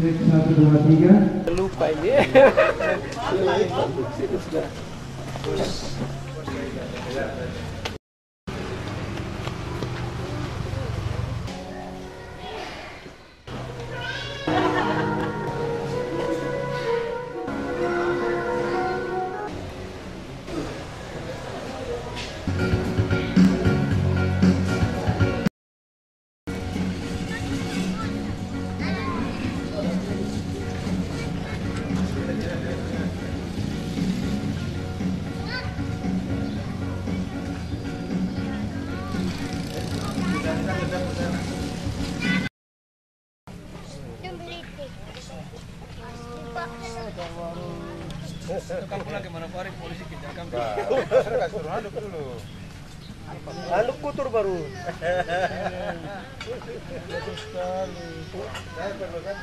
Cek 1, 2, 3. Lupa ini. Kamu lagi mana kemarin polisi kejakan. Aduk dulu. Lalu kutur baru. Bagus sekali. Saya perlu kan?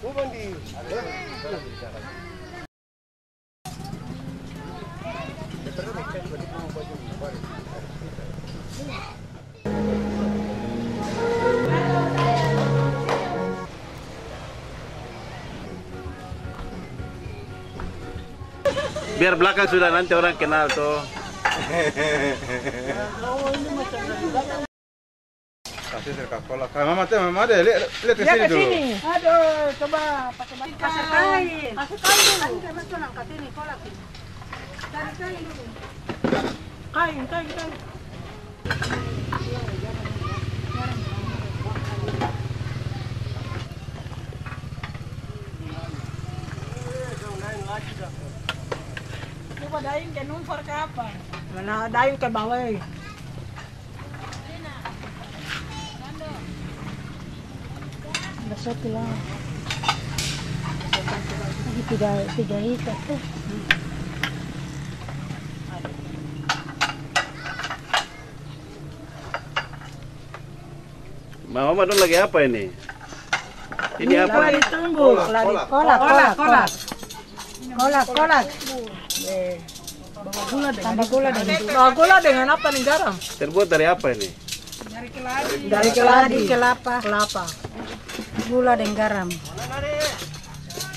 Mau mandi. Biar belakang sudah nanti orang kenal tuh. Kasih Coca-Cola. Mama deh, lihat ke sini dulu. Aduh, coba pakai pasir kain. Pasir kain dulu. Kain karena tuh angkat ini kolak. Cari kain dulu. Kain. Coba dain ke numfor ke apa? Mana dain ke bawah. Satu lah. Lagi tiga ikat tuh. Mama dong lagi apa ini? Ini apa? Lagi tumbuh. Kolak. Tambah gula dengan apa nih garam? Terbuat dari apa ini? Dari keladi, kelapa. Gula dan garam.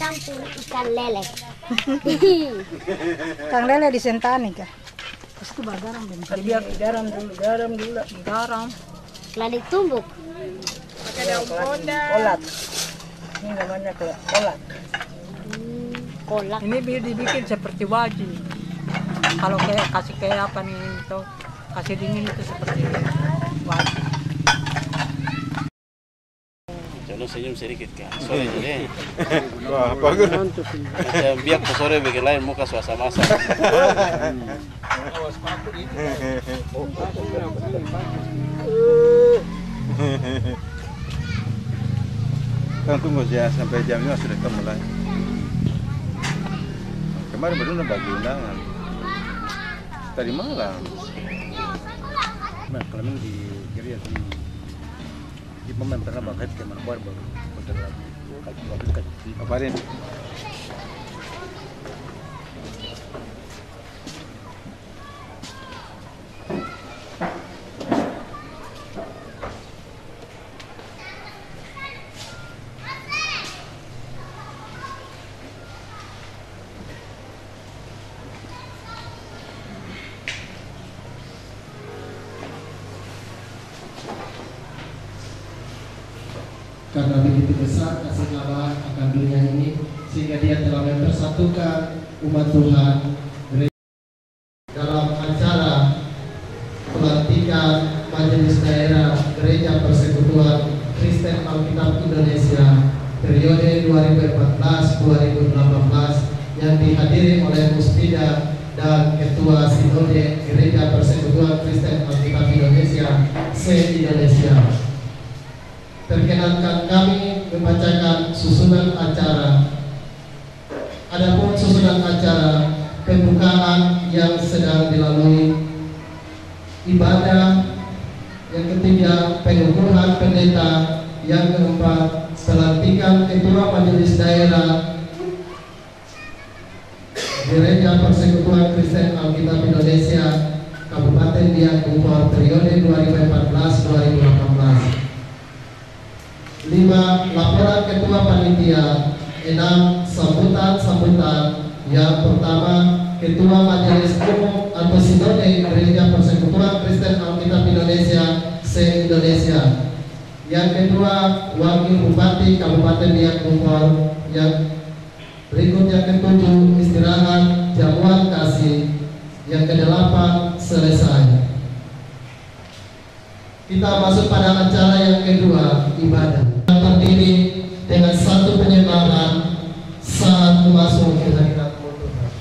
Campur ikan lele. Ikan lele disentani kah? Terus itu garam bentar. Biar garam dulu. Ladi tumbuk. Pakai daun kolak. Ini namanya kolak. Kolak. Ini dibikin seperti wajib. Kalau kasih kayak apa nih itu kasih dingin itu seperti wajib. Jangan senyum sedikit kan. Sore ini. Wah, bagus. Macam biar ke sore bikin lain muka suasana masak. Kan tunggu ya sampai jam 5 sudah mulai. Kemarin baru bagi undangan. Tadi malam. Nah, kalau memang di kiri di pemain pernah bakal ke mana baru Kabarin. Karena begitu besar kasih Allah akan dunia ini, sehingga Dia telah mempersatukan umat Tuhan dalam acara pelantikan Majelis Daerah Gereja Persekutuan Kristen Alkitab Indonesia periode 2014-2018 yang dihadiri oleh Muspida dan Ketua Sinode Gereja Persekutuan Kristen Alkitab Indonesia se-Indonesia. Perkenankan kami membacakan susunan acara. Adapun susunan acara pembukaan yang sedang dilalui, ibadah yang ketiga pengukuhan pendeta, yang keempat pelantikan Ketua Majelis Daerah Gereja Persekutuan Kristen Alkitab Indonesia Kabupaten Biak Bogor periode 2014-2018. 5. Kelima, laporan Ketua Panitia. 6, sambutan-sambutan. Yang pertama, Ketua Majelis Umum atau Sinode Gereja Persekutuan Kristen Alkitab Indonesia se-Indonesia. Yang kedua, Wakil Bupati Kabupaten Biak Numfor. Yang berikutnya ketujuh, istirahat jamuan kasih. Yang kedelapan, selesai. Kita masuk pada acara yang kedua, ibadah. Yang terdiri dengan satu penyembahan saat masuk ke hadirat Tuhan.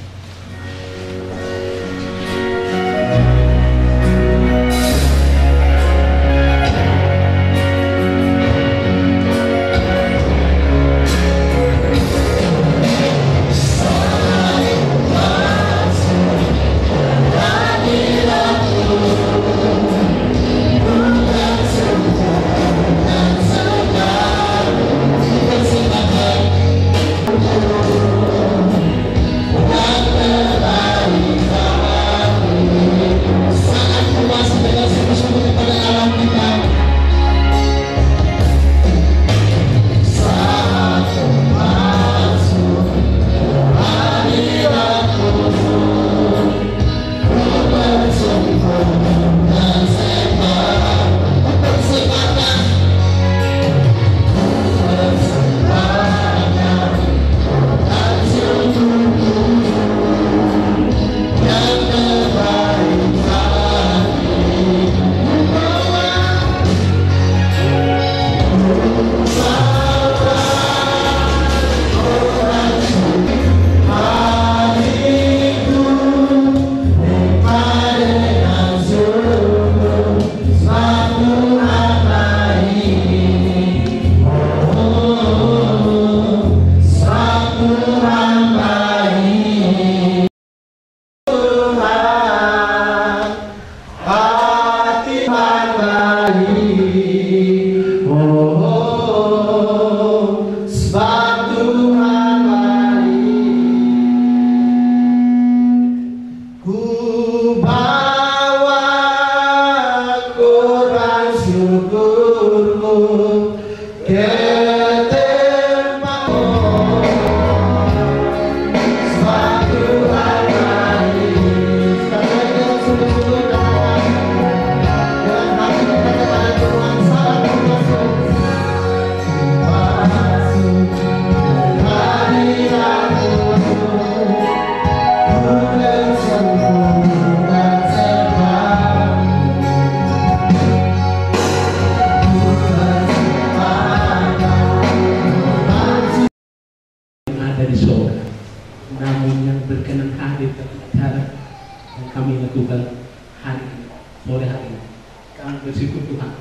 bersyukur Tuhan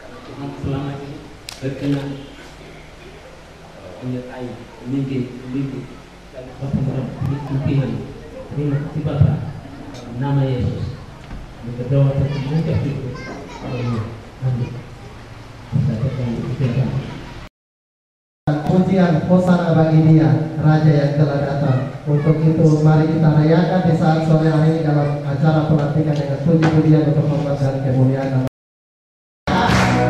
karena Tuhan selama ini berkenan menyertai, memimpin dan pimpinan. Terima kasih Bapak, dalam nama Yesus. Kami berdoa terus syukur. Amin. Pujian Hosana bagi Dia, Raja yang telah datang. Untuk itu mari kita rayakan di saat sore hari ini dalam acara pelantikan dengan puji-pujian untuk hormat dan kemuliaan nama. Dia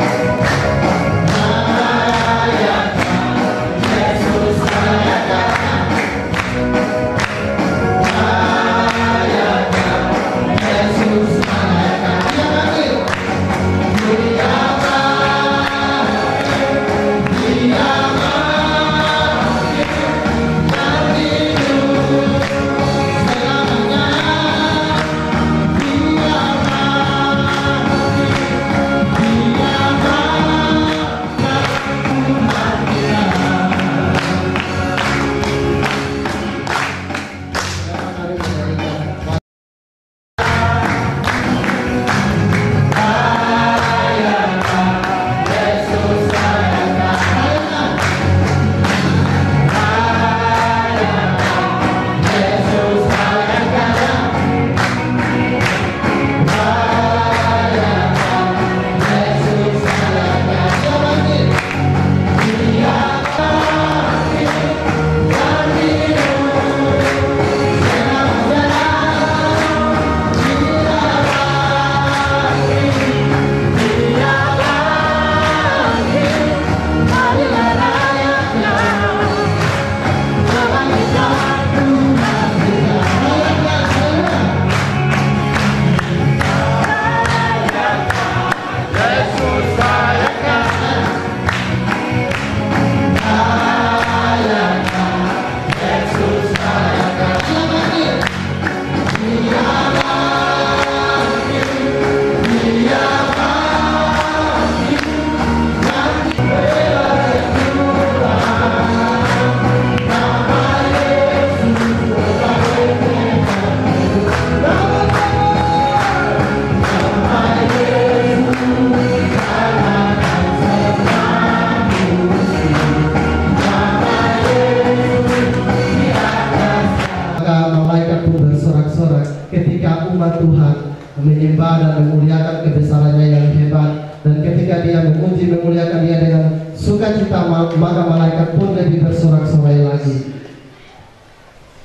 dan memuliakan kebesarannya yang hebat. Dan ketika dia memuji memuliakan dia dengan sukacita, maka malaikat pun lebih bersorak-sorai lagi.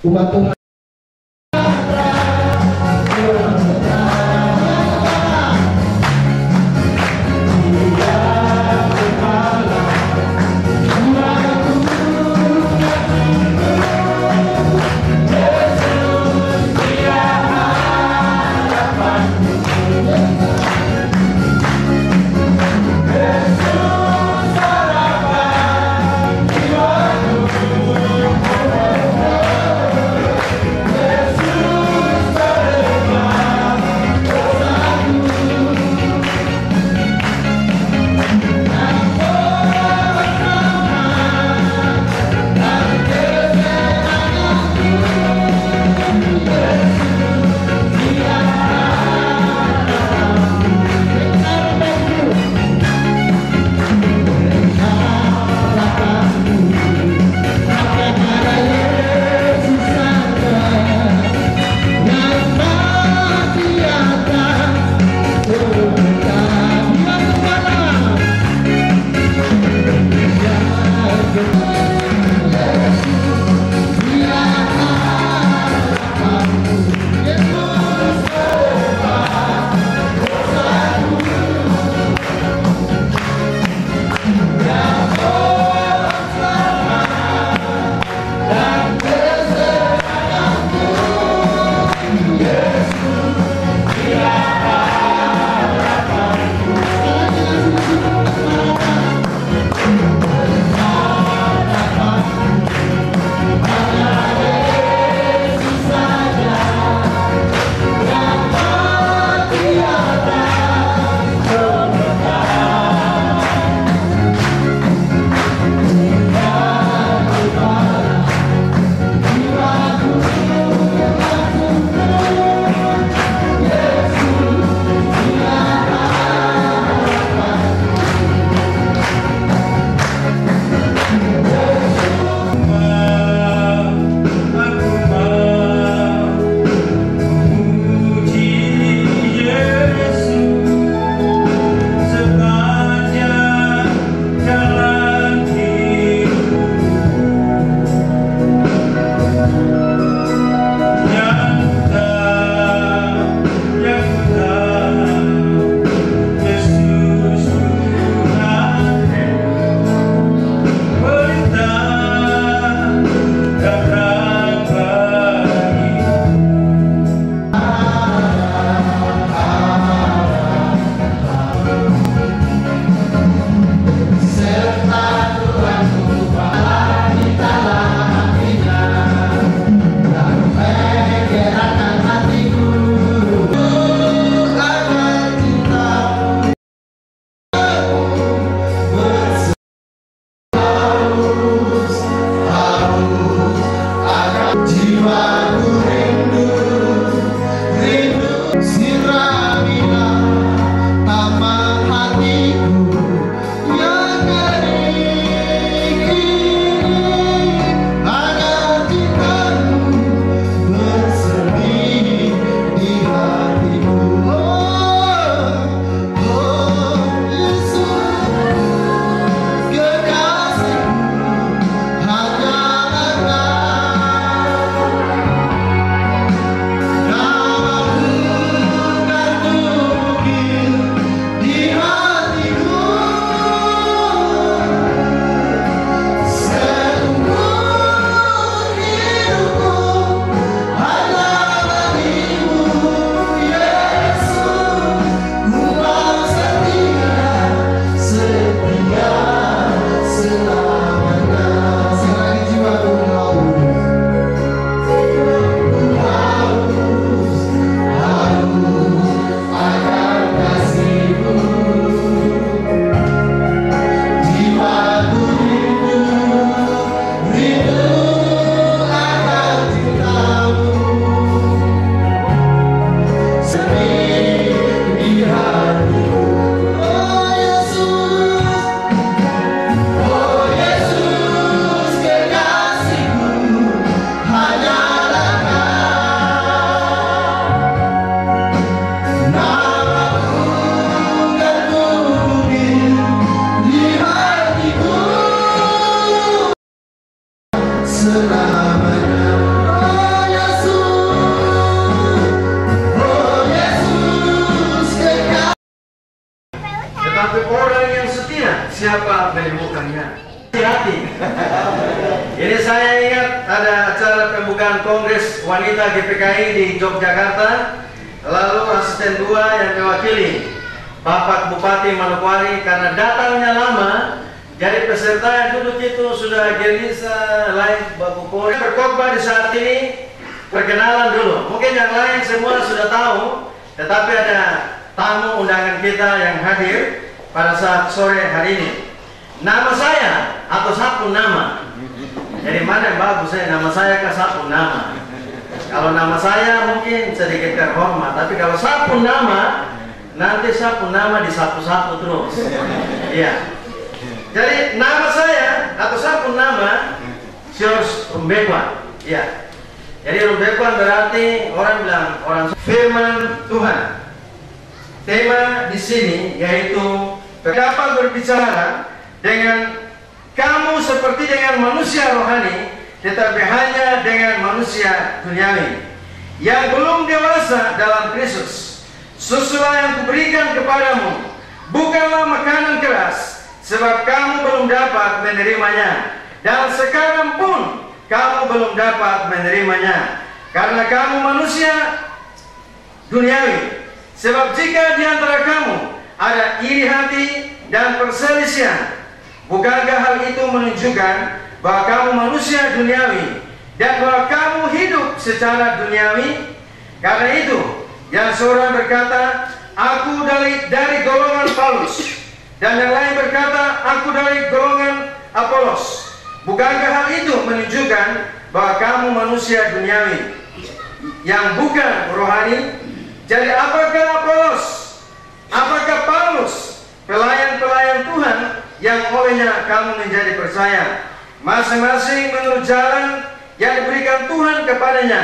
Umat Tuhan, siapa menemukannya. Hati. Ini saya ingat ada acara pembukaan Kongres Wanita GPKI di Yogyakarta. Lalu asisten 2 yang mewakili Bapak Bupati Manokwari, karena datangnya lama, jadi peserta yang duduk itu sudah Gelisa, lain Bapak Polri berkhotbah di saat ini. Perkenalan dulu, mungkin yang lain semua sudah tahu, tetapi ada tamu undangan kita yang hadir pada saat sore hari ini. Nama saya atau sabun nama? Jadi mana yang bagus nama saya ke sabun nama? Kalau nama saya mungkin sedikit terhormat, tapi kalau sabun nama, nanti sabun nama disapu-sapu terus. Iya. Jadi nama saya atau sabun nama Sios Rumbekwan. Iya. Jadi Rumbekwan berarti orang bilang orang firman Tuhan. Tema di sini yaitu dapat berbicara dengan kamu seperti dengan manusia rohani, tetapi hanya dengan manusia duniawi yang belum dewasa dalam Kristus. Susulah yang kuberikan kepadamu bukanlah makanan keras, sebab kamu belum dapat menerimanya, dan sekarang pun kamu belum dapat menerimanya, karena kamu manusia duniawi. Sebab jika di antara kamu ada iri hati dan perselisihan, bukankah hal itu menunjukkan bahwa kamu manusia duniawi dan bahwa kamu hidup secara duniawi? Karena itu, yang seorang berkata, aku dari golongan Paulus, dan yang lain berkata, aku dari golongan Apolos. Bukankah hal itu menunjukkan bahwa kamu manusia duniawi yang bukan rohani? Jadi apakah Apolos, apakah Paulus, pelayan-pelayan Tuhan yang olehnya kamu menjadi percaya? Masing-masing menurut jalan yang diberikan Tuhan kepadanya.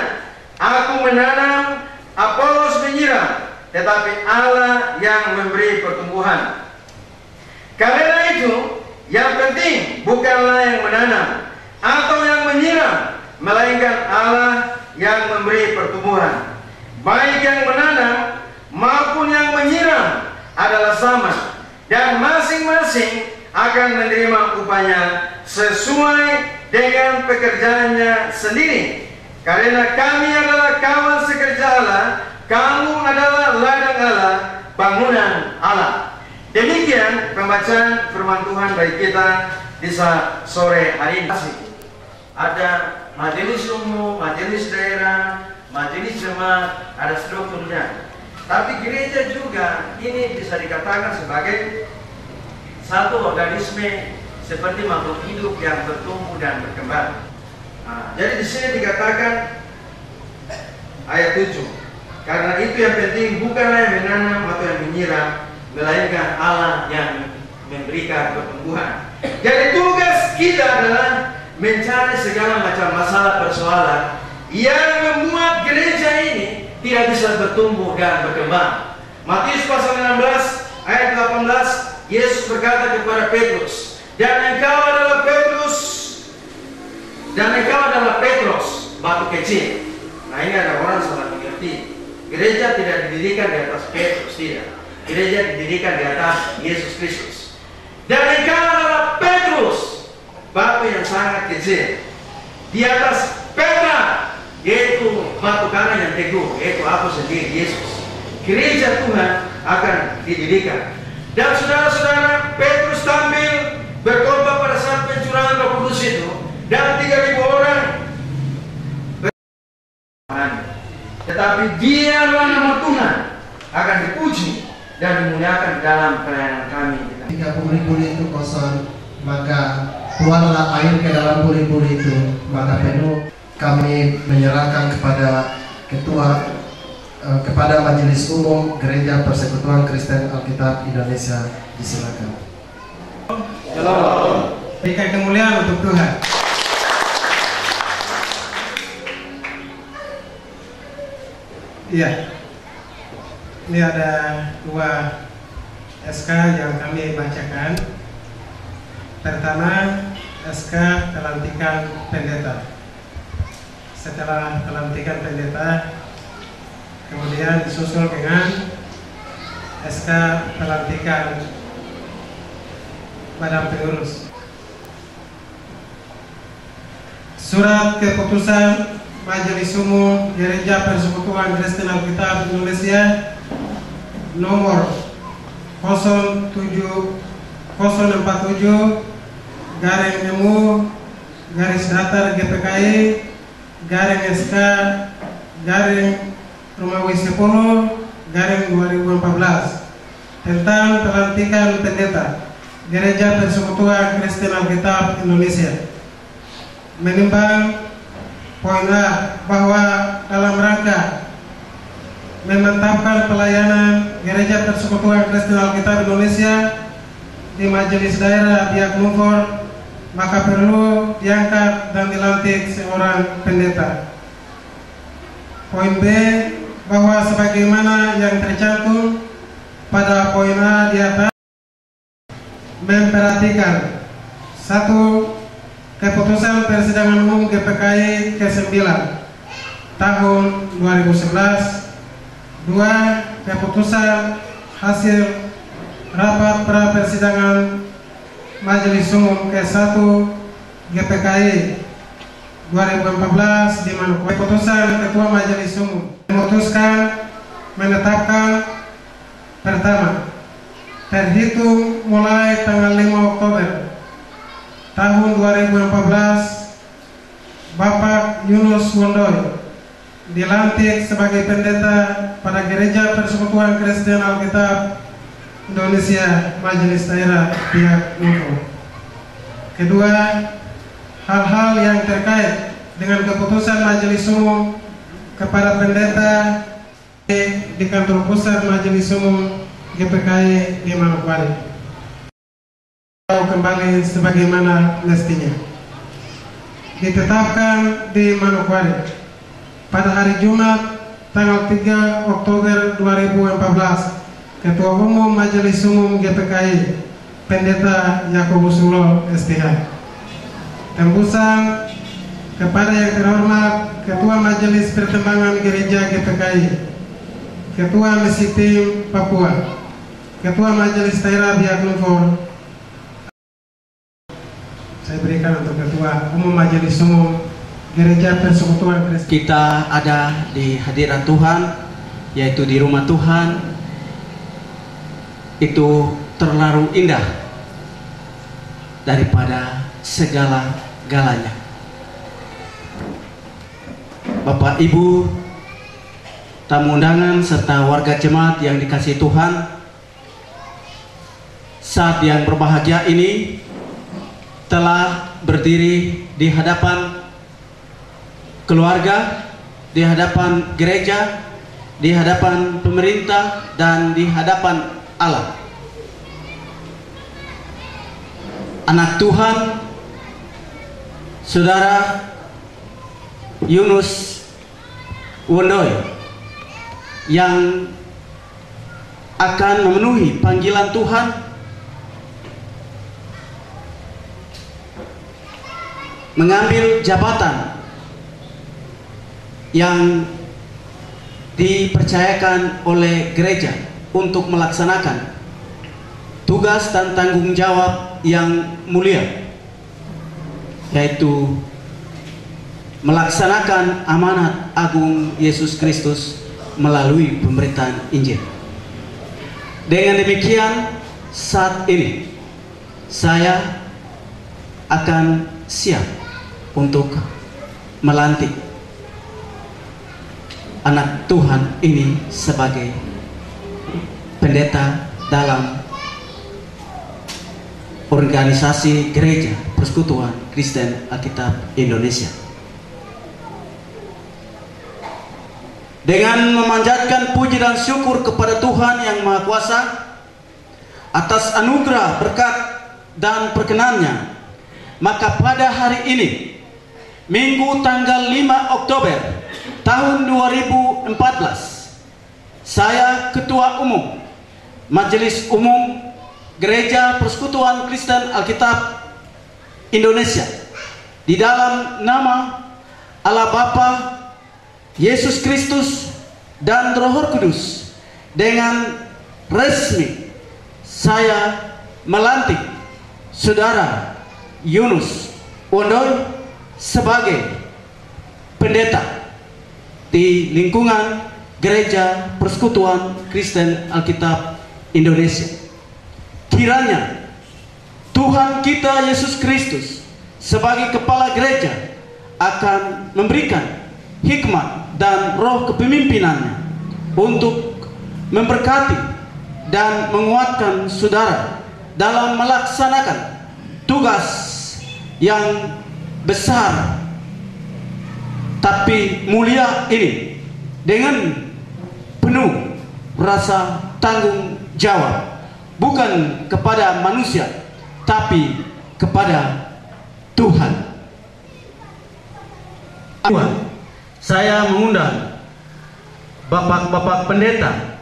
Aku menanam, Apolos menyiram, tetapi Allah yang memberi pertumbuhan. Karena itu, yang penting bukanlah yang menanam atau yang menyiram, melainkan Allah yang memberi pertumbuhan. Baik yang menanam maupun yang menyiram adalah sama, dan masing-masing akan menerima upahnya sesuai dengan pekerjaannya sendiri. Karena kami adalah kawan sekerja Allah, kamu adalah ladang Allah, bangunan Allah. Demikian pembacaan firman Tuhan bagi kita di saat sore hari ini. Ada majelis umum, majelis daerah, majelis jemaat, ada strukturnya. Tapi gereja juga ini bisa dikatakan sebagai satu organisme seperti makhluk hidup yang bertumbuh dan berkembang. Jadi di sini dikatakan ayat 7, karena itu yang penting bukanlah yang menanam atau yang menyiram, melainkan Allah yang memberikan pertumbuhan. Jadi tugas kita adalah mencari segala macam masalah persoalan yang membuat gereja ini tidak bisa bertumbuh dan berkembang. Matius pasal 16 ayat 18, Yesus berkata kepada Petrus, dan engkau adalah Petrus, batu kecil. Nah, ini ada orang salah mengerti. Gereja tidak didirikan di atas Petrus, tidak. Gereja didirikan di atas Yesus Kristus. Dan engkau adalah Petrus, batu yang sangat kecil. Di atas Petra, yaitu batu karang yang teguh, yaitu aku sendiri, Yesus. Gereja Tuhan akan didirikan. Dan saudara-saudara, Petrus tampil berkhotbah pada saat pencurangan Roh Kudus itu, dan 3.000 orang. Tetapi dia adalah nama Tuhan akan dipuji dan dimuliakan dalam pelayanan kami. 30 puri itu kosong, maka tuanglah air ke dalam puri-puri itu, maka penuh. Kami menyerahkan kepada kepada Majelis Umum Gereja Persekutuan Kristen Alkitab Indonesia. Disilakan. Shalom. Berikan kemuliaan untuk Tuhan. Iya. Ini ada 2 SK yang kami bacakan. Pertama, SK pelantikan pendeta. Setelah pelantikan pendeta, kemudian disusul dengan SK pelantikan pada pengurus. Surat keputusan Majelis Umum Gereja Persekutuan Kristen Alkitab Indonesia nomor 070-MU-GPKI-Romawi 10-2014 tentang pelantikan pendeta Gereja Persekutuan Kristen Alkitab Indonesia. Menimbang poin A bahwa dalam rangka memantapkan pelayanan Gereja Persekutuan Kristen Alkitab Indonesia di Majelis Daerah Biak Numfor, maka perlu diangkat dan dilantik seorang pendeta. Poin B bahwa sebagaimana yang tercantum pada poin A di atas, memperhatikan 1. Keputusan Persidangan Umum GPKI ke-9 tahun 2011. 2. Keputusan hasil rapat pra persidangan Majelis Umum ke-1 GPKI 2014 di mana keputusan Ketua Majelis Umum memutuskan menetapkan pertama, terhitung mulai tanggal 5 Oktober tahun 2014, Bapak Yunus Wondoyo dilantik sebagai pendeta pada Gereja Persekutuan Kristen Alkitab Indonesia Majelis Daerah Biak Numfor. Kedua, hal-hal yang terkait dengan keputusan Majelis Umum kepada pendeta di kantor pusat Majelis Umum GPKI di Manokwari kembali sebagaimana mestinya. Ditetapkan di Manokwari pada hari Jumat tanggal 3 Oktober 2014, Ketua Umum Majelis Umum GPKI Pendeta Yakobus Sulo STH. Tembusan kepada yang terhormat Ketua Majelis Pertimbangan Gereja GPKI, Ketua Misi Tim Papua, Ketua Majelis Daerah Biak Numfor, saya berikan untuk Ketua Umum Majelis Umum Gereja Persekutuan Kristen. Kita ada di hadirat Tuhan, yaitu di rumah Tuhan, itu terlalu indah daripada segala-galanya. Bapak, Ibu, tamu undangan serta warga jemaat yang dikasihi Tuhan, saat yang berbahagia ini telah berdiri di hadapan keluarga, di hadapan gereja, di hadapan pemerintah, dan di hadapan Allah. Anak Tuhan, Saudara Yunus Wondoyo, yang akan memenuhi panggilan Tuhan mengambil jabatan yang dipercayakan oleh gereja untuk melaksanakan tugas dan tanggung jawab yang mulia, yaitu melaksanakan amanat agung Yesus Kristus melalui pemberitaan Injil. Dengan demikian, saat ini saya akan siap untuk melantik anak Tuhan ini sebagai pendeta dalam organisasi Gereja Persekutuan Kristen Alkitab Indonesia. Dengan memanjatkan puji dan syukur kepada Tuhan yang Maha Kuasa atas anugerah, berkat, dan perkenannya, maka pada hari ini, Minggu tanggal 5 Oktober tahun 2014, saya Ketua Umum Majelis Umum Gereja Persekutuan Kristen Alkitab Indonesia, di dalam nama Allah Bapa, Yesus Kristus, dan Roh Kudus, dengan resmi saya melantik Saudara Yunus Wondoy sebagai pendeta di lingkungan Gereja Persekutuan Kristen Alkitab Indonesia. Kiranya Tuhan kita Yesus Kristus sebagai kepala gereja akan memberikan hikmat dan roh kepemimpinannya untuk memberkati dan menguatkan saudara dalam melaksanakan tugas yang besar tapi mulia ini dengan penuh rasa tanggung jawab, bukan kepada manusia tapi kepada Tuhan. Saya mengundang bapak-bapak pendeta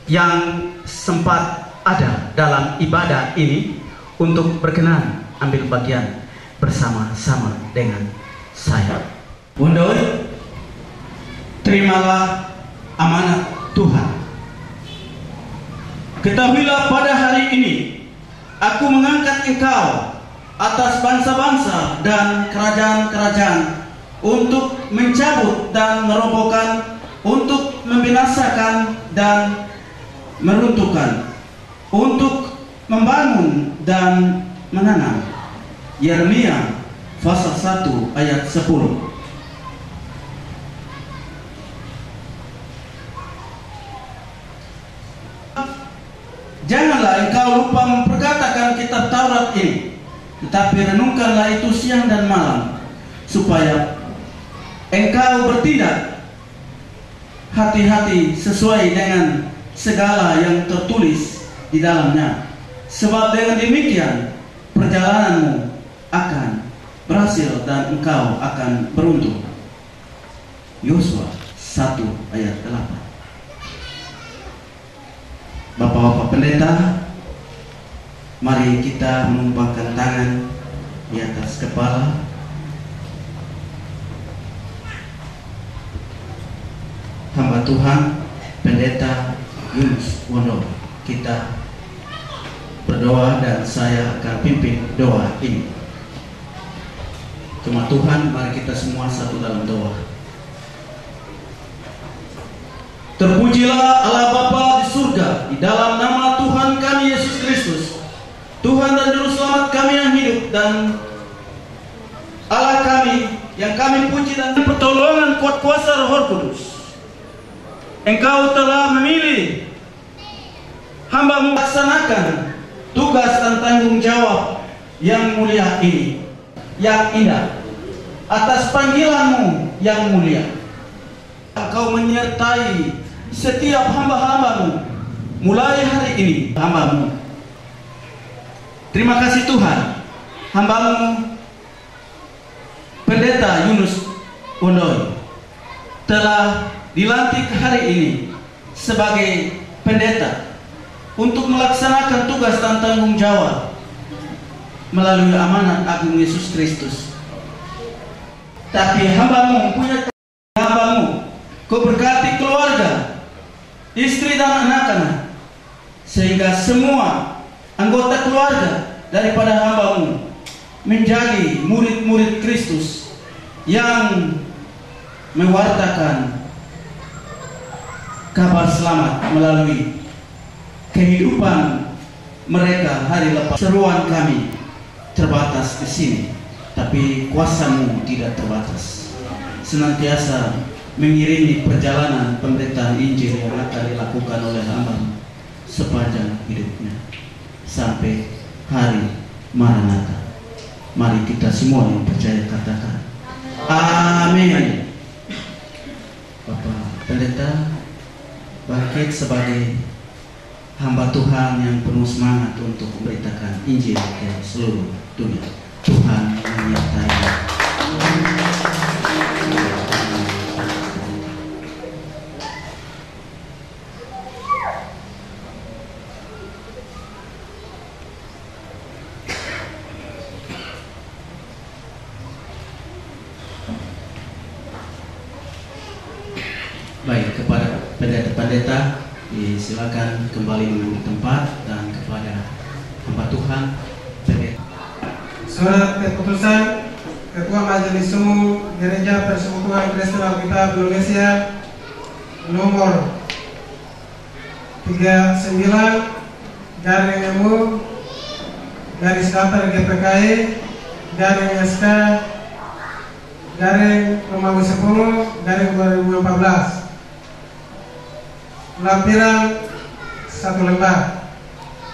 yang sempat ada dalam ibadah ini untuk berkenan ambil bagian bersama-sama dengan saya. Wondoy, terimalah amanat Tuhan. Ketahuilah pada hari ini aku mengangkat engkau atas bangsa-bangsa dan kerajaan-kerajaan untuk mencabut dan merobohkan, untuk membinasakan dan meruntuhkan, untuk membangun dan menanam. Yeremia pasal 1 ayat 10. Janganlah engkau lupa memperkatakan kitab Taurat ini, tetapi renungkanlah itu siang dan malam, supaya engkau bertindak hati-hati sesuai dengan segala yang tertulis di dalamnya. Sebab dengan demikian perjalananmu akan berhasil dan engkau akan beruntung. Yosua 1 ayat 8. Bapak-bapak pendeta, mari kita menumpangkan tangan di atas kepala. Hamba Tuhan, pendeta Yunus Wondoy, kita berdoa dan saya akan pimpin doa ini. Cuma Tuhan, mari kita semua satu dalam doa. Terpujilah Allah Bapa di surga, di dalam nama Tuhan kami Yesus Kristus, Tuhan dan Juru Selamat kami yang hidup, dan Allah kami yang kami puji dan pertolongan kuat kuasa Roh Kudus. Engkau telah memilih hamba melaksanakan tugas dan tanggung jawab yang mulia ini, yang indah, atas panggilanmu yang mulia. Engkau menyertai setiap hamba-hambamu mulai hari ini, hambamu. Terima kasih Tuhan, hambamu pendeta Yunus Wondoy telah dilantik hari ini sebagai pendeta untuk melaksanakan tugas dan tanggung jawab melalui amanat agung Yesus Kristus. Tapi hambamu punya hambamu, kau berkati keluarga, istri dan anak-anak, sehingga semua anggota keluarga daripada hambamu menjadi murid-murid Kristus yang mewartakan kabar selamat melalui kehidupan mereka hari lepas. Seruan kami terbatas di sini, tapi kuasa-Mu tidak terbatas. Senantiasa mengiringi perjalanan pemberitaan Injil yang akan dilakukan oleh hamba sepanjang hidupnya sampai hari Maranatha. Mari kita semua yang percaya katakan amin. Bapak pendeta bangkit sebagai hamba Tuhan yang penuh semangat untuk memberitakan Injil ke seluruh dunia. Tuhan menyertai. Baik, kepada pendeta-pendeta disilakan kembali mengambil tempat, dan kepada hamba Tuhan pendeta Surat keputusan Ketua Majelis Umum Gereja Persekutuan Kristen Alkitab Indonesia nomor 39/MU garis datar GPKI garing SK garing Romawi 10 garing 2014 lampiran 1 lembar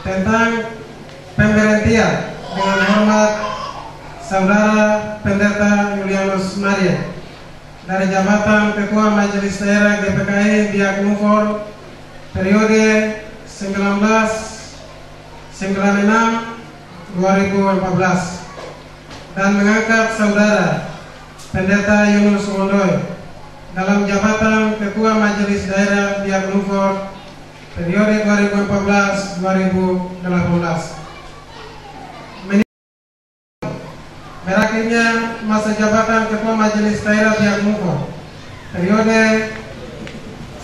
tentang pemberhentian dengan hormat Saudara Pendeta Julianus Maria dari jabatan Ketua Majelis Daerah GPKI Biak Numfor periode 1996-2014 dan mengangkat Saudara Pendeta Yunus Mondoy dalam jabatan Ketua Majelis Daerah Biak Numfor periode 2014-2018. Berakhirnya masa jabatan Ketua Majelis Daerah Biak Numfor periode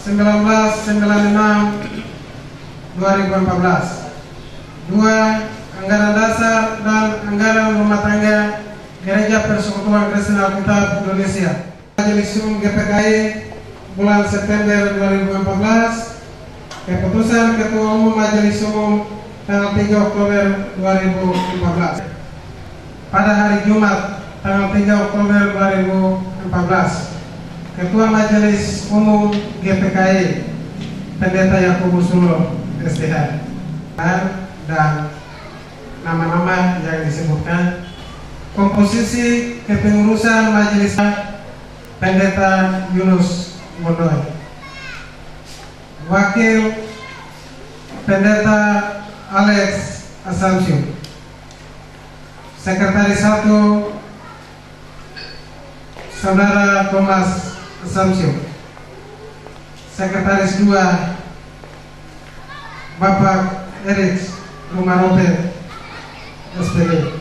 1996-2014. 2. Anggaran dasar dan anggaran rumah tangga Gereja Persekutuan Kristen Alkitab Indonesia. Majelis Umum GPKI bulan September 2014. Keputusan Ketua Umum Majelis Umum tanggal 3 Oktober 2014. Pada hari Jumat tanggal 3 Oktober 2014, Ketua Majelis Umum GPKI Pendeta Yakobus Sulo SDH dan nama-nama yang disebutkan. Komposisi kepengurusan Majelis Pendeta Yunus Mondoy, Wakil Pendeta Alex Assumption, Sekretaris 1 Saudara Thomas Assumption, Sekretaris 2 Bapak Erik Rumarope SPD,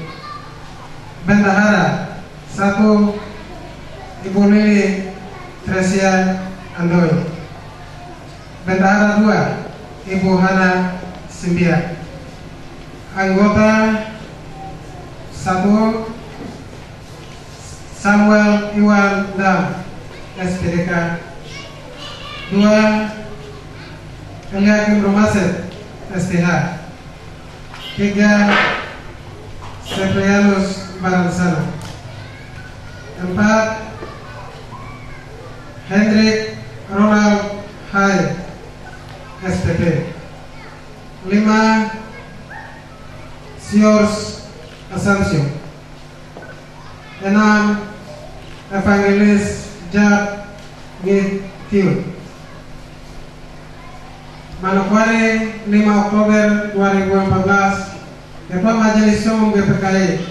Bendahara 1 Ibu Lili Tresia Andoy, Bendahara 2 Ibu Hana Simbia, Anggota 1 Samuel Iwan Dam SPDK, 2 Eliakim Romaset STH, 3 Seprianus Baransana, 4 Hendrik Ronald Hai SPP, 5 Siors Assumption, 6 Evangelis Jab Ngithiu. Manokwari 5 Oktober 2014, Ketua Majelis Umum GPKI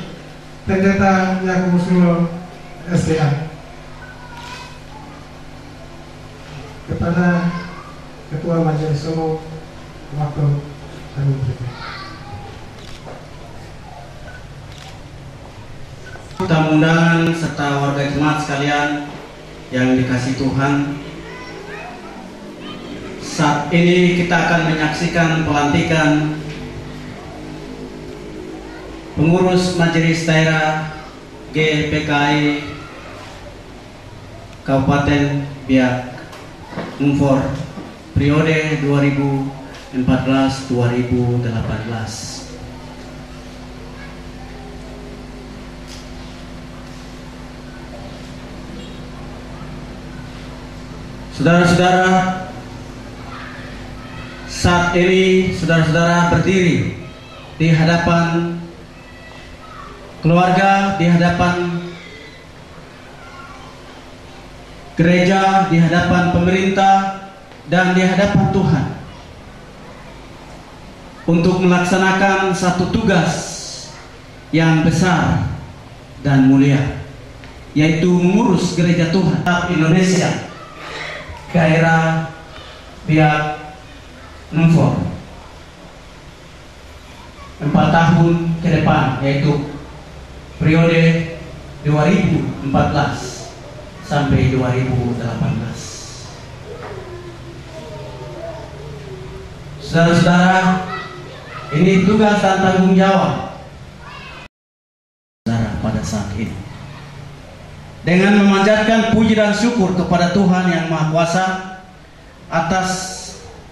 Pendeta Yakobus Sulo SDA. Kepada Ketua Majelis Umum waktu kami berikan. Tamu undangan serta warga jemaat sekalian yang dikasihi Tuhan, saat ini kita akan menyaksikan pelantikan pengurus Majelis Daerah GPKI Kabupaten Biak Numfor periode 2014-2018. Saudara-saudara, saat ini saudara-saudara berdiri di hadapan keluarga, di hadapan gereja, di hadapan pemerintah, dan di hadapan Tuhan untuk melaksanakan satu tugas yang besar dan mulia, yaitu mengurus gereja Tuhan Indonesia daerah Biak Numfor 4 tahun ke depan, yaitu periode 2014 sampai 2018. Saudara-saudara, ini tugas dan tanggung jawab pada saat ini. Dengan memanjatkan puji dan syukur kepada Tuhan Yang Maha Kuasa atas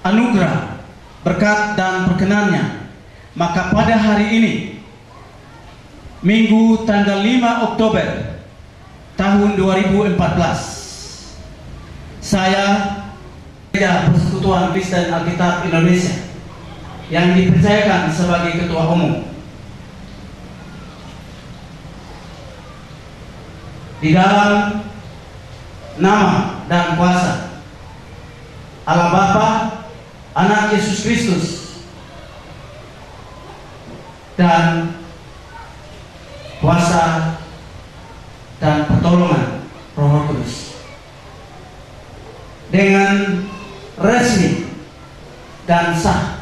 anugerah, berkat dan perkenan-Nya, maka pada hari ini, Minggu tanggal 5 Oktober tahun 2014, saya Persekutuan Kristen Alkitab Indonesia yang dipercayakan sebagai Ketua Umum, di dalam nama dan kuasa Allah Bapa, Anak Yesus Kristus, dan kuasa dan pertolongan Roh Kudus, dengan resmi dan sah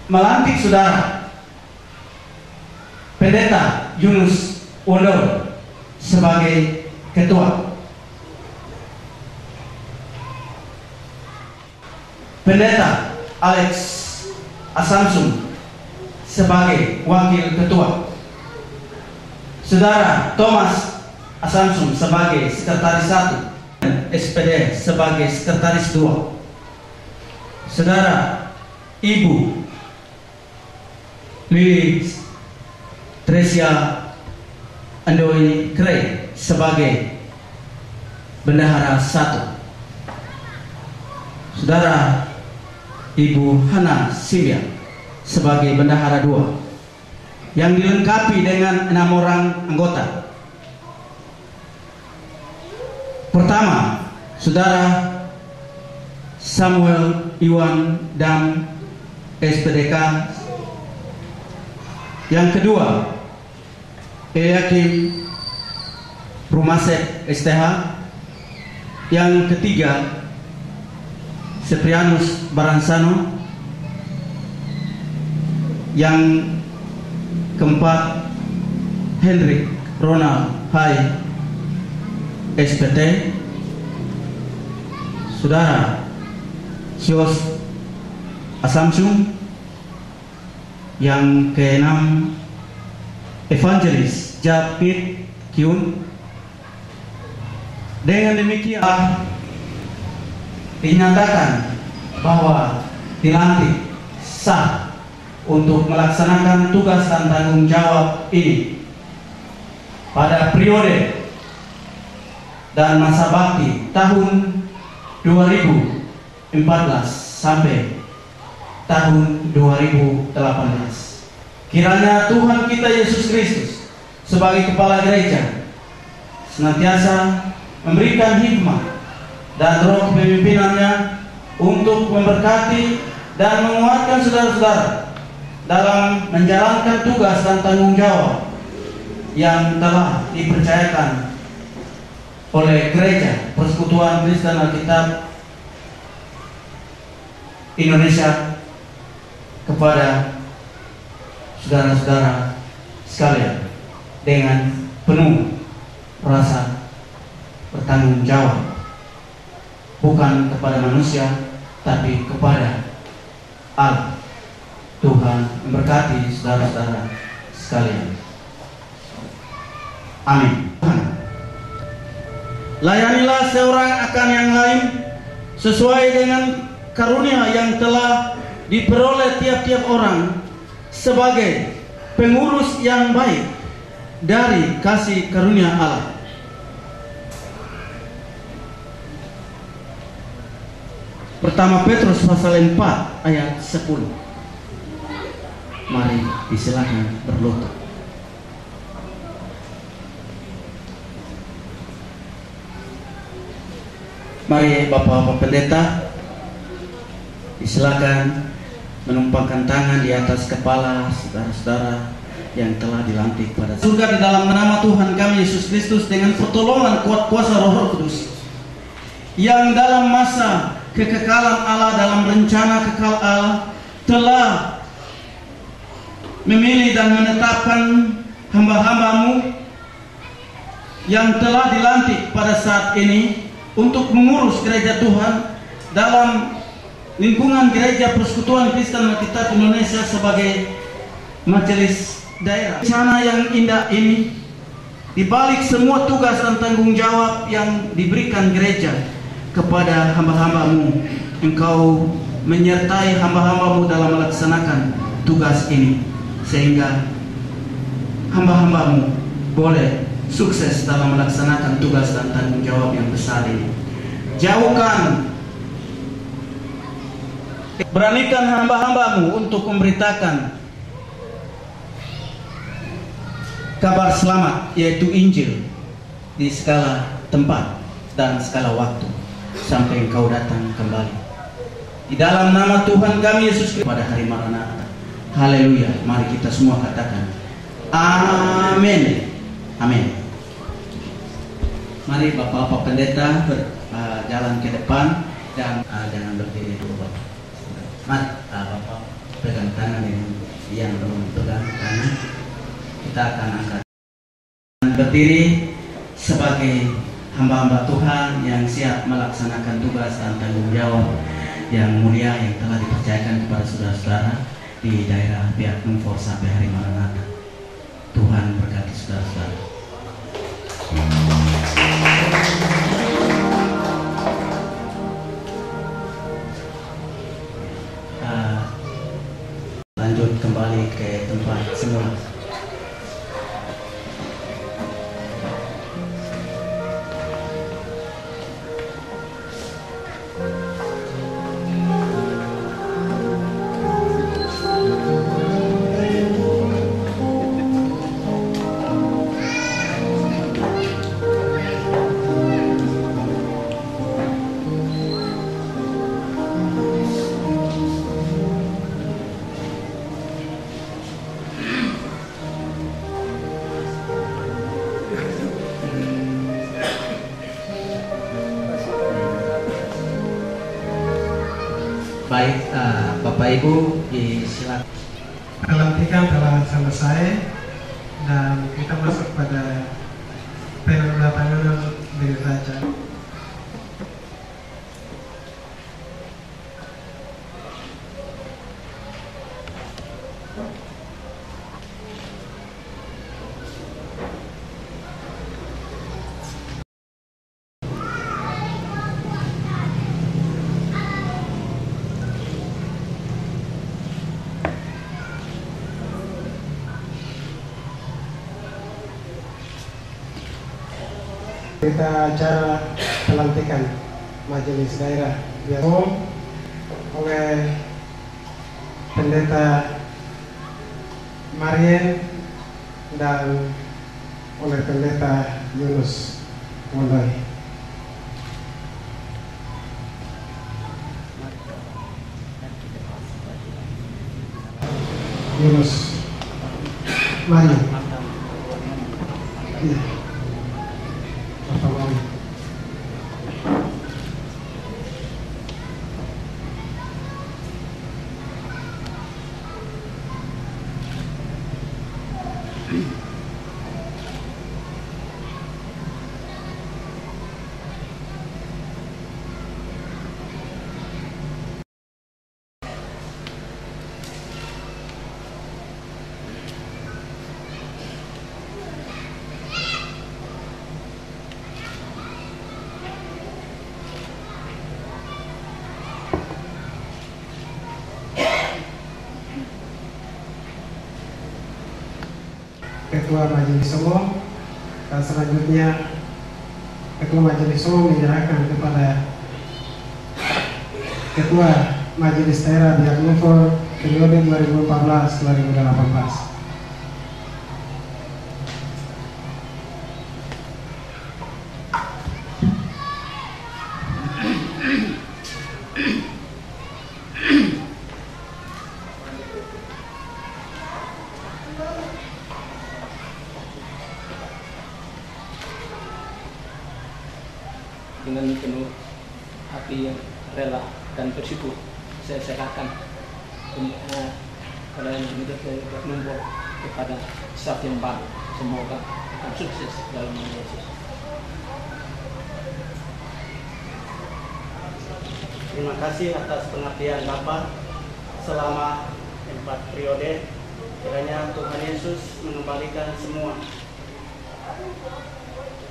melantik saudara Pendeta Yunus Wondo sebagai ketua, Pendeta Alex Asamsung sebagai wakil ketua, Saudara Thomas Asamsung sebagai sekretaris 1, SPD sebagai sekretaris 2, Saudara Ibu Lili Tresia Andoi Craig sebagai bendahara 1, Saudara Ibu Hana Silvia sebagai bendahara 2, yang dilengkapi dengan 6 orang anggota. Pertama, Saudara Samuel Iwan dan SPDK. Yang kedua, Eliakim Rumasek STH. Yang ketiga, Seprianus Baransano. Yang keempat, Hendrik Ronald Hai SPT. Saudara Sios Asamsung. Yang keenam, Evangelis Japit Kyun. Dengan demikian dinyatakan bahwa dilantik sah untuk melaksanakan tugas dan tanggung jawab ini pada periode dan masa bakti tahun 2014 sampai tahun 2018. Kiranya Tuhan kita Yesus Kristus sebagai Kepala Gereja senantiasa memberikan hikmat dan roh pemimpinannya untuk memberkati dan menguatkan saudara-saudara dalam menjalankan tugas dan tanggung jawab yang telah dipercayakan oleh Gereja Persekutuan Kristen Alkitab Indonesia kepada saudara-saudara sekalian dengan penuh rasa bertanggung jawab, bukan kepada manusia tapi kepada Allah. Tuhan memberkati saudara-saudara sekalian. Amin. Layanilah seorang akan yang lain sesuai dengan karunia yang telah diperoleh tiap-tiap orang sebagai pengurus yang baik dari kasih karunia Allah. Pertama Petrus pasal 4 ayat 10. Mari disilakan berlutut. Mari Bapak-Bapak Pendeta disilakan menumpangkan tangan di atas kepala saudara-saudara yang telah dilantik pada surga di dalam nama Tuhan kami Yesus Kristus dengan pertolongan kuat kuasa Roh Kudus yang dalam masa kekekalan Allah, dalam rencana kekal Allah telah memilih dan menetapkan hamba-hambamu yang telah dilantik pada saat ini untuk mengurus gereja Tuhan dalam lingkungan Gereja Persekutuan Kristen Alkitab Indonesia sebagai majelis daerah. Rencana yang indah ini, di balik semua tugas dan tanggung jawab yang diberikan gereja kepada hamba-hambamu, engkau menyertai hamba-hambamu dalam melaksanakan tugas ini, sehingga hamba-hambamu boleh sukses dalam melaksanakan tugas dan tanggung jawab yang besar ini. Beranikan hamba-hambamu untuk memberitakan kabar selamat, yaitu Injil, di segala tempat dan segala waktu sampai engkau datang kembali. Di dalam nama Tuhan kami Yesus Kristus pada hari Maranatha. Haleluya. Mari kita semua katakan amin. Amin. Mari Bapak-bapak pendeta berjalan ke depan dan jangan berdiri dulu, Bapak. Mari Bapak pegang tangan yang belum pegang tangan. Kita akan angkat berdiri sebagai hamba-hamba Tuhan yang siap melaksanakan tugas dan tanggung jawab yang mulia yang telah dipercayakan kepada saudara-saudara di daerah Biak Numfor sampai hari Maranatha. Tuhan berkati saudara-saudara. Lanjut kembali ke tempat semula. Baik, Bapak Ibu, silakan. Pelantikan telah selesai dan kita masuk pada penandatanganan berita. Kita acara pelantikan majelis daerah Biak oleh pendeta Marien dan oleh pendeta Yunus Wondoi. Yunus Marien. Iya. Ketua Majelis Umum, dan selanjutnya Ketua Majelis Umum menyerahkan kepada Ketua Majelis Daerah Biak Numfor periode 2014-2018. Dengan penuh hati yang rela dan bersyukur saya serahkan pada yang Numfor kepada staff yang baru. Semoga akan sukses dalam nama Yesus. Terima kasih atas pengabdian Bapak selama 4 periode. Kiranya Tuhan Yesus mengembalikan semua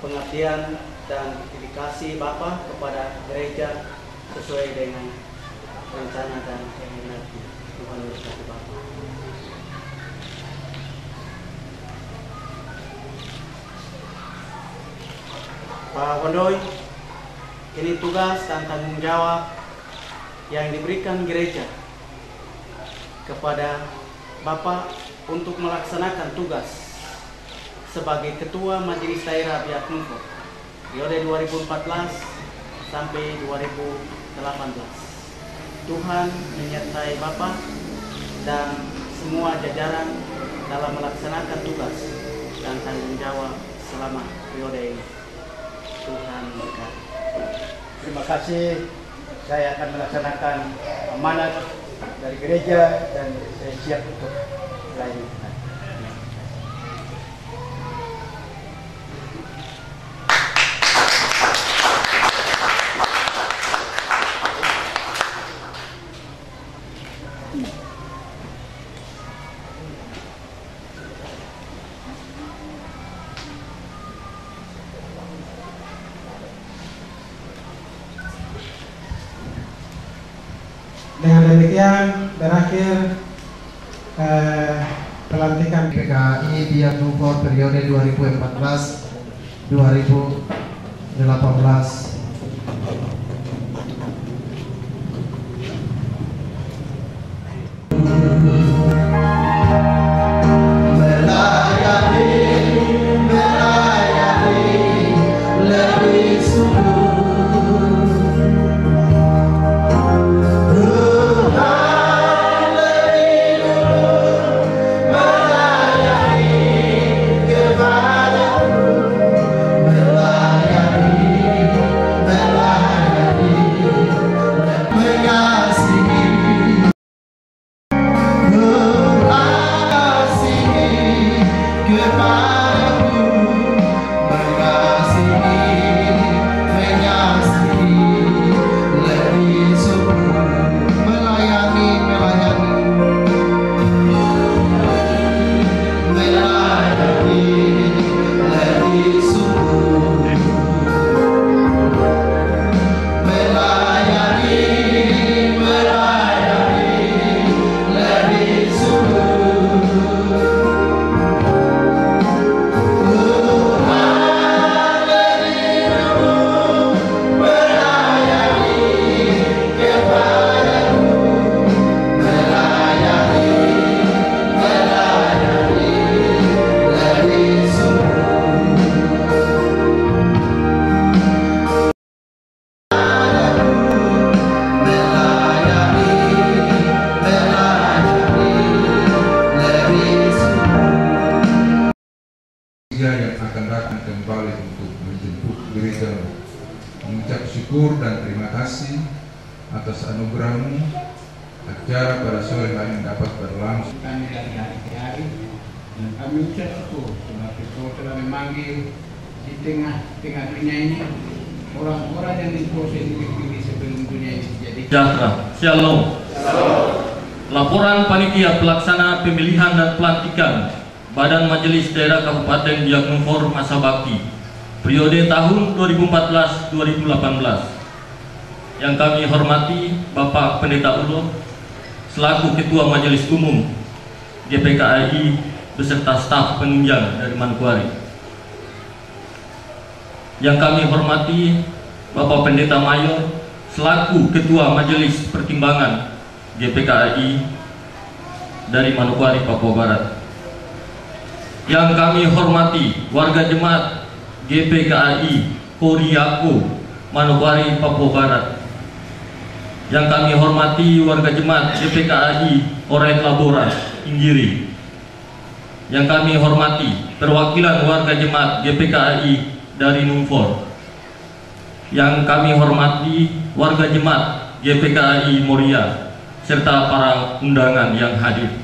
pengabdian dan dedikasi Bapak kepada gereja sesuai dengan rencana dan kehendak Tuhan berkati Bapak. Pak Hondoy, ini tugas dan tanggung jawab yang diberikan gereja kepada Bapak untuk melaksanakan tugas sebagai Ketua Majelis Daerah Biak Numfor periode 2014 sampai 2018. Tuhan menyertai Bapak dan semua jajaran dalam melaksanakan tugas dan tanggung jawab selama periode ini. Tuhan berkati. Terima kasih. Saya akan melaksanakan amanat dari gereja dan saya siap untuk melayani. Dengan demikian berakhir pelantikan PKI Biak Numfor periode 2014-2018. Yang akan datang kembali untuk menjemput gereja, mengucap syukur dan terima kasih atas anugerahmu. Acara pada sore hari dapat berlangsung. Kami dari hari-hari dan kami ucap syukur sebab Engkau telah memanggil di tengah dunia ini orang-orang yang diproses dipilih sebelum dunia ini terjadi. Sejahtera, Shalom. Laporan Panitia Pelaksana Pemilihan dan Pelantikan Badan Majelis Daerah Kabupaten Biak Numfor masa bakti periode tahun 2014-2018. Yang kami hormati Bapak Pendeta Ulo selaku Ketua Majelis Umum GPKAI beserta staf penunjang dari Manokwari. Yang kami hormati Bapak Pendeta Mayor selaku Ketua Majelis Pertimbangan GPKAI dari Manokwari, Papua Barat. Yang kami hormati warga jemaat GPKAI Koriako, Manokwari, Papua Barat. Yang kami hormati warga jemaat GPKAI Oret Labora, Inggiri. Yang kami hormati perwakilan warga jemaat GPKAI dari Numfor. Yang kami hormati warga jemaat GPKAI Moria serta para undangan yang hadir.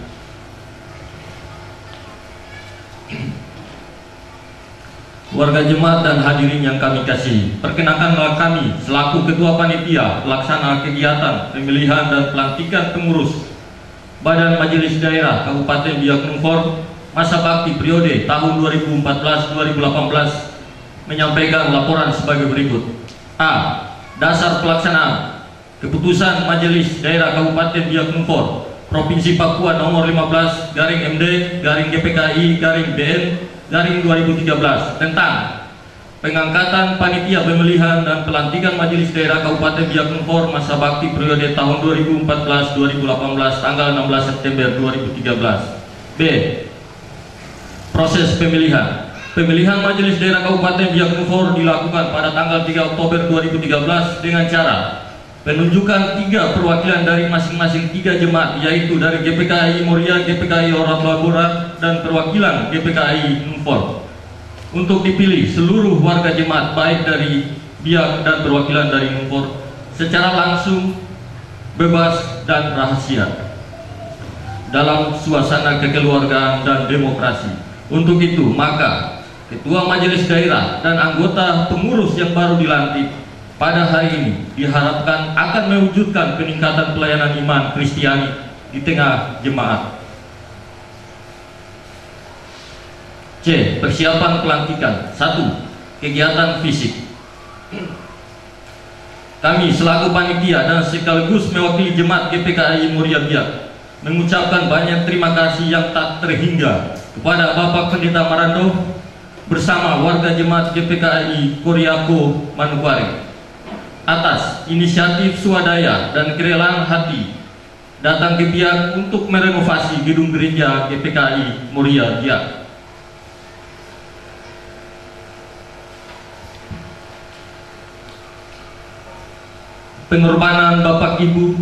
warga jemaat dan hadirin yang kami kasihi, perkenankanlah kami selaku Ketua Panitia Pelaksana Kegiatan Pemilihan dan Pelantikan Pengurus Badan Majelis Daerah Kabupaten Biak Numfor masa bakti periode tahun 2014-2018 menyampaikan laporan sebagai berikut. A. Dasar pelaksanaan Keputusan Majelis Daerah Kabupaten Biak Numfor Provinsi Papua nomor 15 /MD/GPKI/BN/2013 tentang pengangkatan panitia pemilihan dan pelantikan Majelis Daerah Kabupaten Biak Numfor masa bakti periode tahun 2014-2018 tanggal 16 September 2013. B. Proses pemilihan. Pemilihan Majelis Daerah Kabupaten Biak Numfor dilakukan pada tanggal 3 Oktober 2013 dengan cara penunjukan 3 perwakilan dari masing-masing 3 jemaat, yaitu dari GPKI Moria, GPKI Orat Labora, dan perwakilan GPKI Numfor. Untuk dipilih seluruh warga jemaat baik dari Biak dan perwakilan dari Numfor secara langsung, bebas dan rahasia dalam suasana kekeluargaan dan demokrasi. Untuk itu, maka Ketua Majelis Daerah dan anggota pengurus yang baru dilantik pada hari ini diharapkan akan mewujudkan peningkatan pelayanan iman Kristiani di tengah jemaat. C. Persiapan pelantikan. 1. Kegiatan fisik. Kami selaku panitia dan sekaligus mewakili jemaat GPKI Moria Biak mengucapkan banyak terima kasih yang tak terhingga kepada Bapak Pendeta Marando bersama warga jemaat GPKI Koryako Manokwari atas inisiatif swadaya dan kerelaan hati datang ke Biak untuk merenovasi gedung gereja GPKI Moria Biak. Pengorbanan Bapak Ibu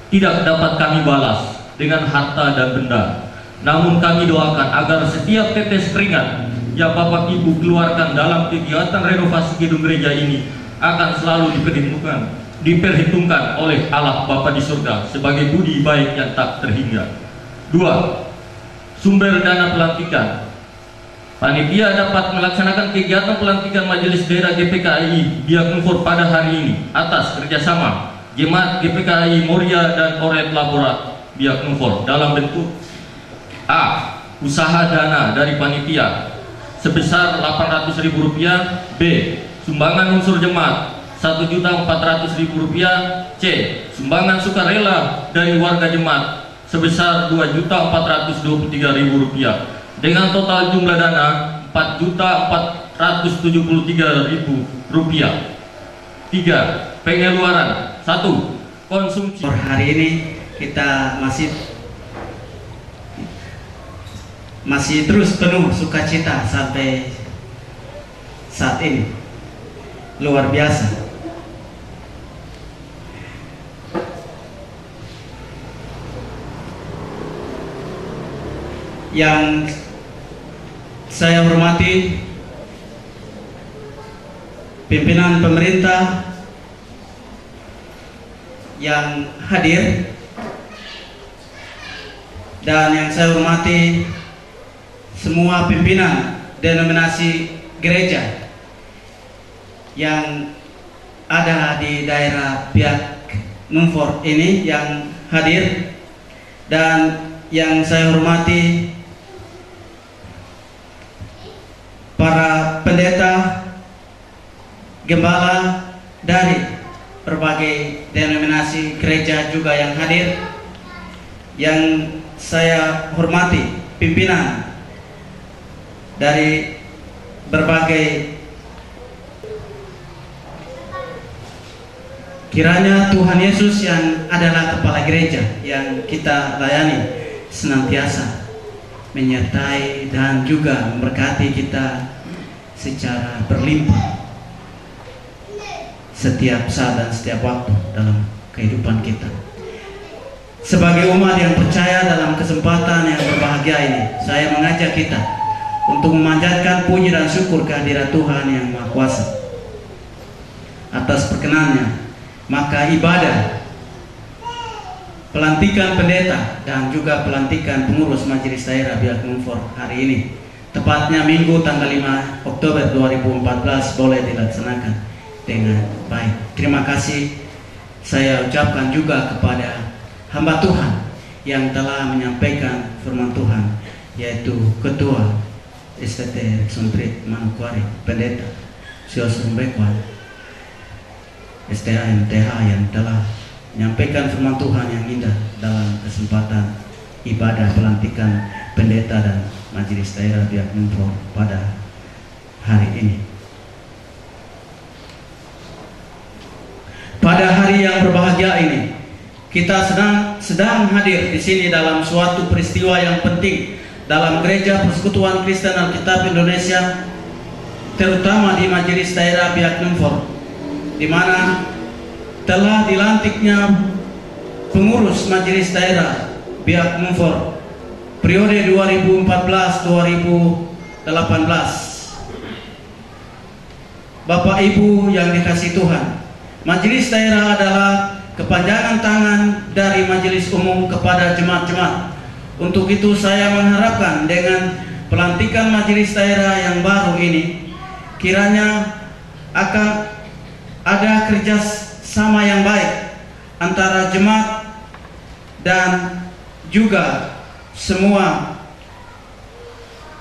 tidak dapat kami balas dengan harta dan benda. Namun kami doakan agar setiap tetes keringat yang Bapak Ibu keluarkan dalam kegiatan renovasi gedung gereja ini akan selalu diperhitungkan oleh Allah Bapa di surga sebagai budi baik yang tak terhingga. 2. Sumber dana pelantikan. Panitia dapat melaksanakan kegiatan pelantikan Majelis Daerah GPKI Biak Numfor pada hari ini atas kerjasama jemaat GPKI Moria dan Oret Labora Biak Numfor dalam bentuk A. Usaha dana dari panitia sebesar Rp800.000. B. Sumbangan unsur jemaat Rp1.400.000. C. Sumbangan sukarela dari warga jemaat sebesar Rp2.423.000 dengan total jumlah dana Rp4.473.000. 3. Pengeluaran. 1. Konsumsi. Hari ini kita masih terus penuh sukacita sampai saat ini. Luar biasa. Yang saya hormati pimpinan pemerintah yang hadir, dan yang saya hormati semua pimpinan denominasi gereja yang ada di daerah Biak Numfor ini yang hadir, dan yang saya hormati para pendeta, gembala dari berbagai denominasi gereja juga yang hadir, yang saya hormati pimpinan dari berbagai. Kiranya Tuhan Yesus yang adalah kepala gereja yang kita layani senantiasa menyertai dan juga memberkati kita secara berlimpah setiap saat dan setiap waktu dalam kehidupan kita. Sebagai umat yang percaya dalam kesempatan yang berbahagia ini, saya mengajak kita untuk memanjatkan puji dan syukur kehadirat Tuhan yang Maha Kuasa atas perkenannya. Maka ibadah pelantikan pendeta dan juga pelantikan pengurus Majelis Daerah Biak Numfor hari ini tepatnya Minggu tanggal 5 Oktober 2014 boleh dilaksanakan dengan baik. Terima kasih saya ucapkan juga kepada hamba Tuhan yang telah menyampaikan firman Tuhan, yaitu Ketua STT Suntrit Manokwari, Pendeta Sios Rumbekwan STAMTH yang telah menyampaikan firman Tuhan yang indah dalam kesempatan ibadah pelantikan pendeta dan majelis daerah Biak Numfor pada hari ini. Pada hari yang berbahagia ini, kita sedang hadir di sini dalam suatu peristiwa yang penting dalam Gereja Persekutuan Kristen Alkitab Indonesia, terutama di majelis daerah Biak Numfor, di mana telah dilantiknya pengurus majelis daerah Biak Numfor periode 2014-2018. Bapak Ibu yang dikasihi Tuhan, majelis daerah adalah kepanjangan tangan dari majelis umum kepada jemaat-jemaat. Untuk itu saya mengharapkan dengan pelantikan majelis daerah yang baru ini, kiranya akan ada kerjasama yang baik antara jemaat dan juga semua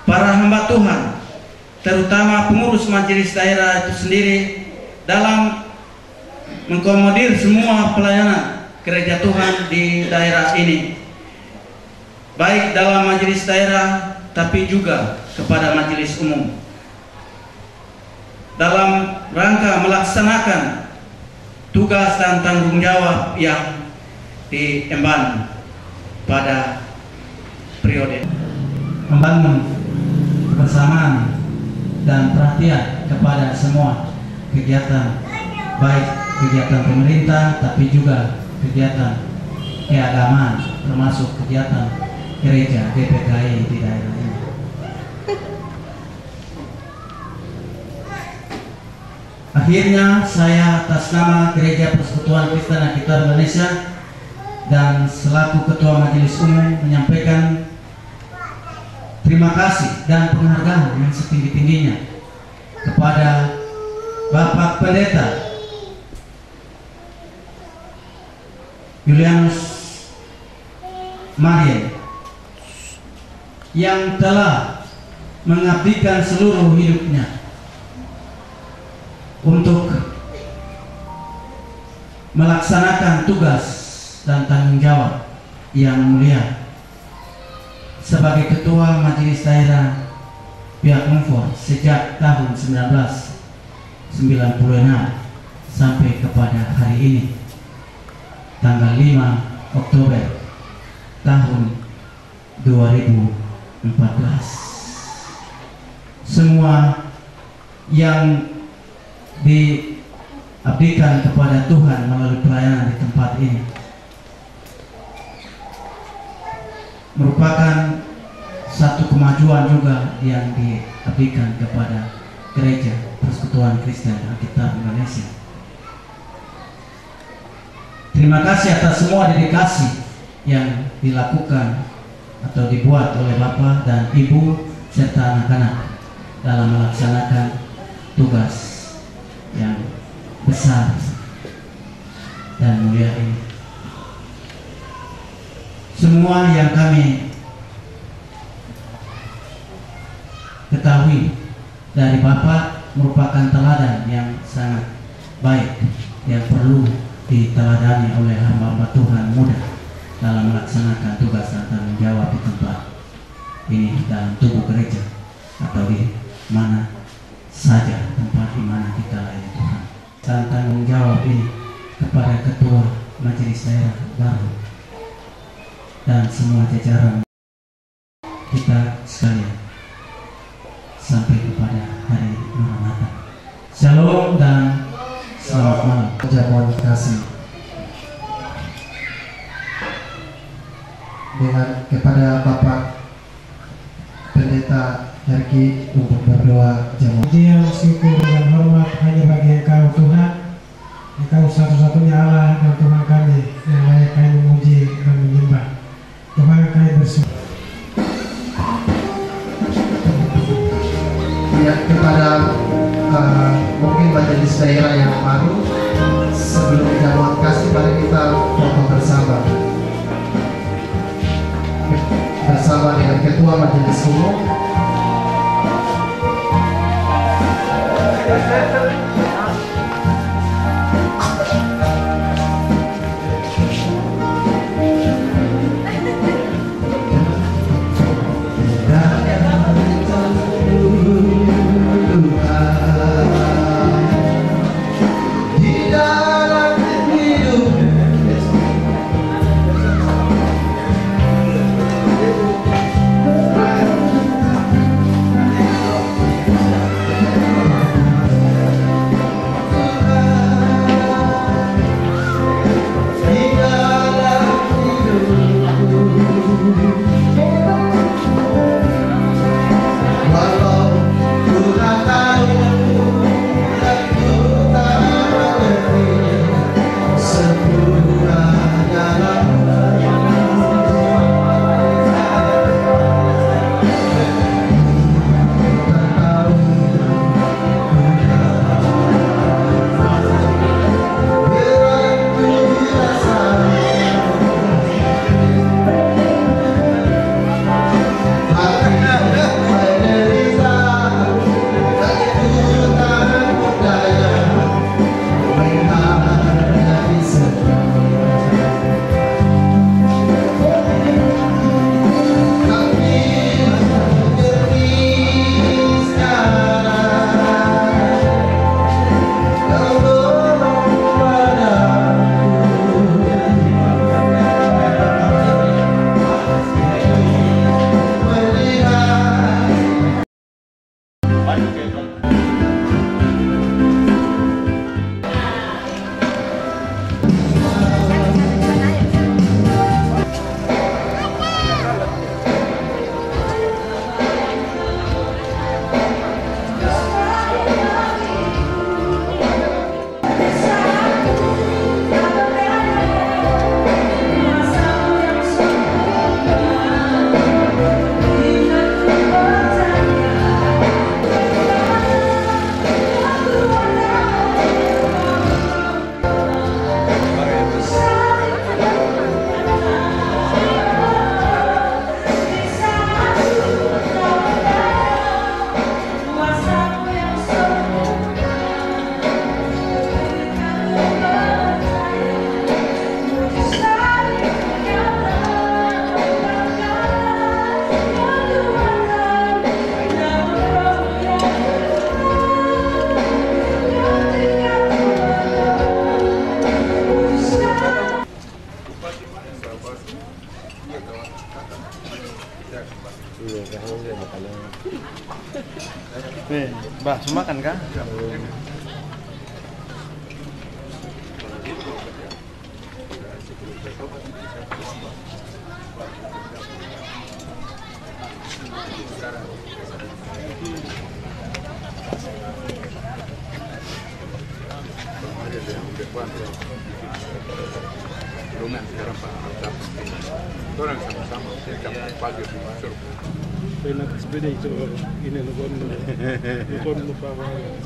para hamba Tuhan, terutama pengurus majelis daerah itu sendiri, dalam mengakomodir semua pelayanan gereja Tuhan di daerah ini, baik dalam majelis daerah tapi juga kepada majelis umum, dalam rangka melaksanakan tugas dan tanggung jawab yang diemban pada periode membangun kebersamaan dan perhatian kepada semua kegiatan, baik kegiatan pemerintah tapi juga kegiatan keagamaan, termasuk kegiatan gereja GPKI di daerah ini. Akhirnya saya atas nama Gereja Persekutuan Kristen Alkitab Indonesia dan selaku Ketua Majelis Umum menyampaikan terima kasih dan penghargaan yang setinggi-tingginya kepada Bapak Pendeta Julianus Marien yang telah mengabdikan seluruh hidupnya untuk melaksanakan tugas dan tanggung jawab yang mulia sebagai Ketua Majelis Daerah Biak Numfor sejak tahun 1996 sampai kepada hari ini tanggal 5 Oktober tahun 2014. Semua yang diabdikan kepada Tuhan melalui pelayanan di tempat ini merupakan satu kemajuan juga yang diabdikan kepada Gereja Persekutuan Kristen Alkitab Indonesia. Terima kasih atas semua dedikasi yang dilakukan atau dibuat oleh Bapak dan Ibu serta anak-anak dalam melaksanakan tugas yang besar dan mulia ini. Semua yang kami ketahui dari Bapak merupakan teladan yang sangat baik yang perlu diteladani oleh hamba-hamba Tuhan muda dalam melaksanakan tugas dan tanggung jawab di tempat ini dalam tubuh gereja atau di mana saja tempat di mana kita layani Tuhan. Dan tanggung jawab ini kepada Ketua Majelis Daerah baru dan semua jajaran kita sekalian sampai kepada hari Maranatha. Shalom dan selamat malam. Terima kasih dengan kepada Bapak Pendeta Herki untuk berdoa jemaat. Pujian, syukur dan hormat hanya bagi Engkau Tuhan. Engkau satu-satunya Allah dan Tuhan kami yang layak kami memuji dan menyembah. Tuhan kami bersyukur. Ketua Majelis Umum. Bah, semua kan kah? Rumah sekarang Pak Alta, orang sama-sama siap pagi di Masur. Pena sepeda itu ini nukon lupa banget.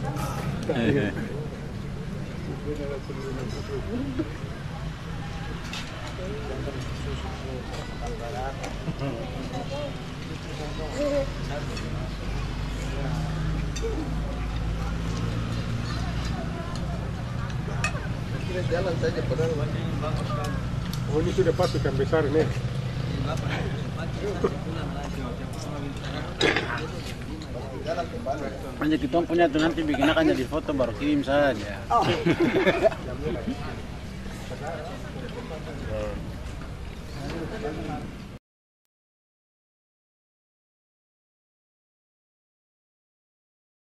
Jalan saja padahal oh ini sudah pasukan besar ini. Hanya kita punya tuh nanti bikin akan jadi foto baru kirim saja. Oh.